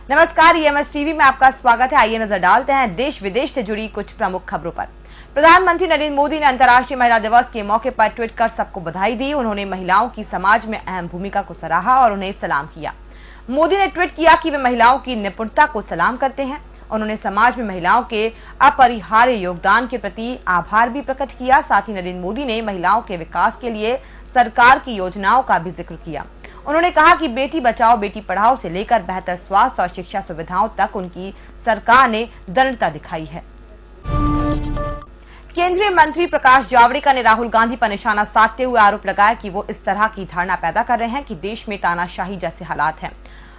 नमस्कार, EMS TV में आपका स्वागत है। आइए नजर डालते हैं देश विदेश से जुड़ी कुछ प्रमुख खबरों पर। प्रधानमंत्री नरेंद्र मोदी ने अंतर्राष्ट्रीय महिला दिवस के मौके पर ट्वीट कर सबको बधाई दी। उन्होंने महिलाओं की समाज में अहम भूमिका को सराहा और उन्हें सलाम किया। मोदी ने ट्वीट किया कि वे महिलाओं की निपुणता को सलाम करते हैं। उन्होंने समाज में महिलाओं के अपरिहार्य योगदान के प्रति आभार भी प्रकट किया। साथ ही नरेंद्र मोदी ने महिलाओं के विकास के लिए सरकार की योजनाओं का भी जिक्र किया। उन्होंने कहा कि बेटी बचाओ बेटी पढ़ाओ से लेकर बेहतर स्वास्थ्य और शिक्षा सुविधाओं तक उनकी सरकार ने दृढ़ता दिखाई है। केंद्रीय मंत्री प्रकाश जावड़ेकर ने राहुल गांधी पर निशाना साधते हुए आरोप लगाया कि वो इस तरह की धारणा पैदा कर रहे हैं कि देश में तानाशाही जैसे हालात हैं।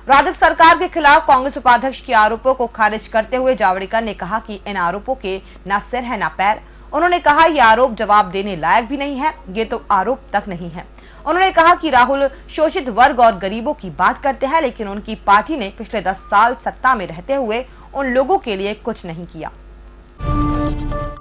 राजग सरकार के खिलाफ कांग्रेस उपाध्यक्ष के आरोपों को खारिज करते हुए जावड़ेकर ने कहा कि इन आरोपों के न सिर है न पैर। उन्होंने कहा ये आरोप जवाब देने लायक भी नहीं है, ये तो आरोप तक नहीं है। उन्होंने कहा कि राहुल शोषित वर्ग और गरीबों की बात करते हैं, लेकिन उनकी पार्टी ने पिछले 10 साल सत्ता में रहते हुए उन लोगों के लिए कुछ नहीं किया।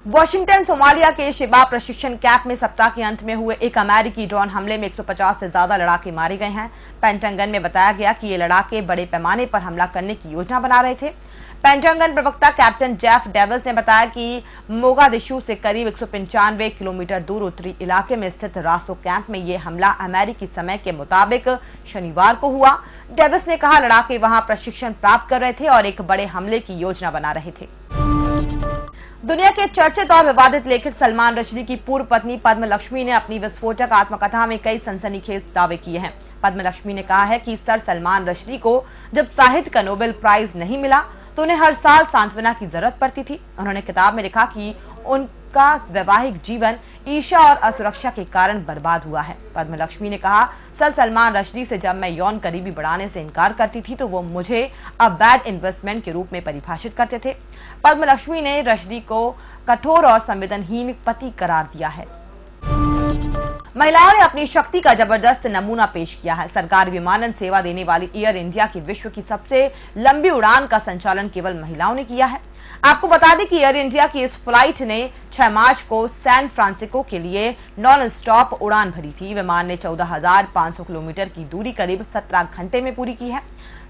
वॉशिंगटन सोमालिया के शिबाब प्रशिक्षण कैंप में सप्ताह के अंत में हुए एक अमेरिकी ड्रोन हमले में 150 से ज्यादा लड़ाके मारे गए हैं। पेंटागन में बताया गया कि ये लड़ाके बड़े पैमाने पर हमला करने की योजना बना रहे थे। पेंटागन प्रवक्ता कैप्टन जेफ डेविस ने बताया कि मोगादिशु से करीब 195 किलोमीटर दूर उत्तरी इलाके में स्थित रासो कैंप में ये हमला अमेरिकी समय के मुताबिक शनिवार को हुआ। डेविस ने कहा लड़ाके वहां प्रशिक्षण प्राप्त कर रहे थे और एक बड़े हमले की योजना बना रहे थे। दुनिया के चर्चित और विवादित लेखक सलमान रश्दी की पूर्व पत्नी पद्म लक्ष्मी ने अपनी विस्फोटक आत्मकथा में कई सनसनीखेज दावे किए हैं। पद्म लक्ष्मी ने कहा है कि सर सलमान रश्दी को जब साहित्य का नोबेल प्राइज नहीं मिला तो उन्हें हर साल सांत्वना की जरूरत पड़ती थी। उन्होंने किताब में लिखा कि उनका वैवाहिक जीवन ईर्ष्या और असुरक्षा के कारण बर्बाद हुआ है। पद्म लक्ष्मी ने कहा, सर सलमान रश्दी से जब मैं यौन करीबी बढ़ाने से इनकार करती थी तो वो मुझे अ बैड इन्वेस्टमेंट के रूप में परिभाषित करते थे। पद्म लक्ष्मी ने रश्दी को कठोर और संवेदनहीन पति करार दिया है। महिलाओं ने अपनी शक्ति का जबरदस्त नमूना पेश किया है। सरकारी विमानन सेवा देने वाली एयर इंडिया की विश्व की सबसे लंबी उड़ान का संचालन केवल महिलाओं ने किया है। आपको बता दें कि एयर इंडिया की इस फ्लाइट ने 6 मार्च को सैन फ्रांसिस्को के लिए नॉन स्टॉप उड़ान भरी थी। विमान ने 14,500 किलोमीटर की दूरी करीब 17 घंटे में पूरी की है।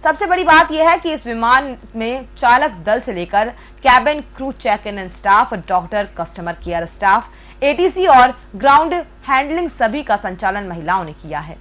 सबसे बड़ी बात यह है कि इस विमान में चालक दल से लेकर cabin crew, check in staff, doctor, customer care staff, ATC और ग्राउंड हैंडलिंग सभी का संचालन महिलाओं ने किया है।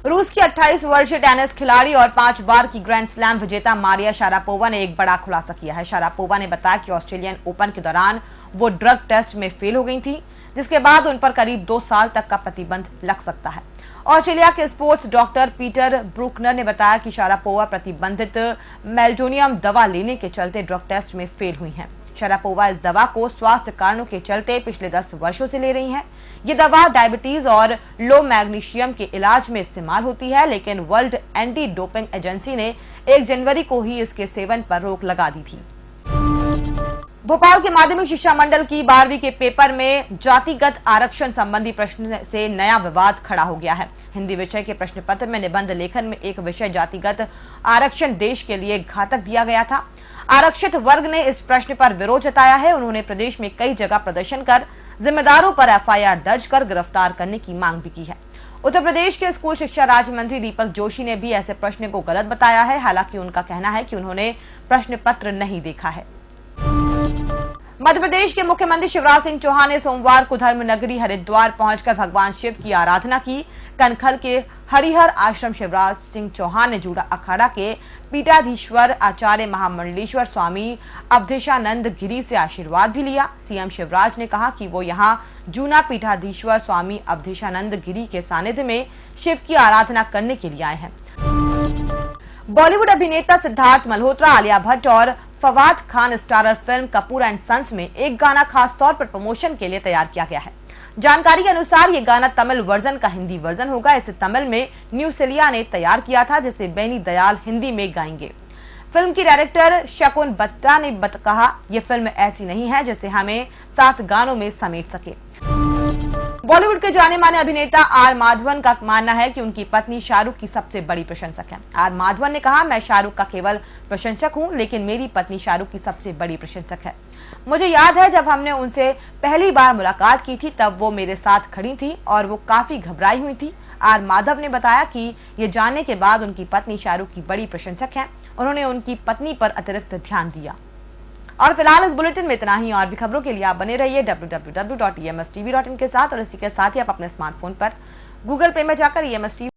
रूस की 28 वर्षीय टेनिस खिलाड़ी और 5 बार की ग्रैंड स्लैम विजेता मारिया शारापोवा ने एक बड़ा खुलासा किया है। शारापोवा ने बताया कि ऑस्ट्रेलियन ओपन के दौरान वो ड्रग टेस्ट में फेल हो गई थी, जिसके बाद उन पर करीब 2 साल तक का प्रतिबंध लग सकता है। ऑस्ट्रेलिया के स्पोर्ट्स डॉक्टर पीटर ब्रूकनर ने बताया कि शारापोवा प्रतिबंधित मेल्टोनियम दवा लेने के चलते ड्रग टेस्ट में फेल हुई हैं। शारापोवा इस दवा को स्वास्थ्य कारणों के चलते पिछले 10 वर्षों से ले रही हैं। ये दवा डायबिटीज और लो मैग्नीशियम के इलाज में इस्तेमाल होती है, लेकिन वर्ल्ड एंटी डोपिंग एजेंसी ने 1 जनवरी को ही इसके सेवन पर रोक लगा दी थी। भोपाल के माध्यमिक शिक्षा मंडल की 12वीं के पेपर में जातिगत आरक्षण संबंधी प्रश्न से नया विवाद खड़ा हो गया है। हिंदी विषय के प्रश्न पत्र में निबंध लेखन में एक विषय जातिगत आरक्षण देश के लिए घातक दिया गया था। आरक्षित वर्ग ने इस प्रश्न पर विरोध जताया है। उन्होंने प्रदेश में कई जगह प्रदर्शन कर जिम्मेदारों पर FIR दर्ज कर गिरफ्तार करने की मांग भी की है। उत्तर प्रदेश के स्कूल शिक्षा राज्य मंत्री दीपक जोशी ने भी ऐसे प्रश्न को गलत बताया है। हालांकि उनका कहना है कि उन्होंने प्रश्न पत्र नहीं देखा है। मध्य प्रदेश के मुख्यमंत्री शिवराज सिंह चौहान ने सोमवार को धर्म नगरी हरिद्वार पहुंचकर भगवान शिव की आराधना की। कनखल के हरिहर आश्रम शिवराज सिंह चौहान ने जूड़ा अखाड़ा के पीठाधीश्वर आचार्य महामंडलेश्वर स्वामी अवधेशानंद गिरी से आशीर्वाद भी लिया। सीएम शिवराज ने कहा कि वो यहां जूना पीठाधीश्वर स्वामी अवधेशानंद गिरी के सानिध्य में शिव की आराधना करने के लिए आए हैं। बॉलीवुड अभिनेता सिद्धार्थ मल्होत्रा, आलिया भट्ट और Fawad Khan starrer film Kapoor and Sons में एक गाना खास तौर पर प्रमोशन के लिए तैयार किया गया है। जानकारी के अनुसार ये गाना तमिल वर्जन का हिंदी वर्जन होगा। इसे तमिल में न्यूसिलिया ने तैयार किया था, जिसे बेनी दयाल हिंदी में गाएंगे। फिल्म की डायरेक्टर शकुन बत्रा ने कहा, ये फिल्म ऐसी नहीं है जिसे हमें 7 गानों में समेट सके। बॉलीवुड के जाने माने अभिनेता आर माधवन का मानना है कि उनकी पत्नी शाहरुख की सबसे बड़ी प्रशंसक है। आर माधवन ने कहा, मैं शाहरुख का केवल प्रशंसक हूं, लेकिन मेरी पत्नी शाहरुख की सबसे बड़ी प्रशंसक है। मुझे याद है जब हमने उनसे पहली बार मुलाकात की थी, तब वो मेरे साथ खड़ी थी और वो काफी घबराई हुई थी। आर माधव ने बताया कि ये जानने के बाद उनकी पत्नी शाहरुख की बड़ी प्रशंसक हैं। उन्होंने उनकी पत्नी पर अतिरिक्त ध्यान दिया। और फिलहाल इस बुलेटिन में इतना ही। और भी खबरों के लिए आप बने रहिए www.emstv.in के साथ। और इसी के साथ ही आप अपने स्मार्टफोन पर गूगल पे में जाकर EMS TV